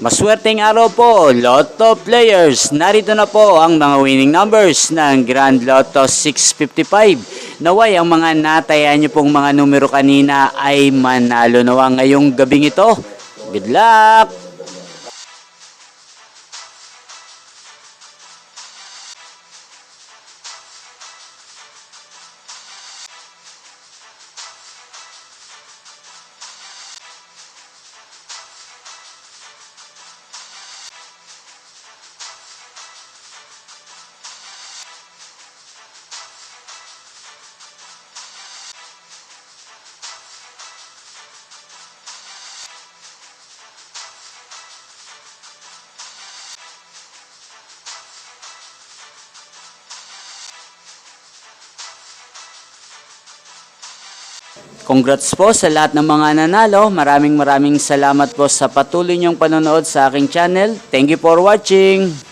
Maswerteng araw po, Lotto players. Narito na po ang mga winning numbers ng Grand Lotto 655. Naway ang mga nataya nyo pong mga numero kanina ay manalo nawa ngayong gabing ito. Good luck! Congrats po sa lahat ng mga nanalo. Maraming salamat po sa patuloy niyong panonood sa aking channel. Thank you for watching.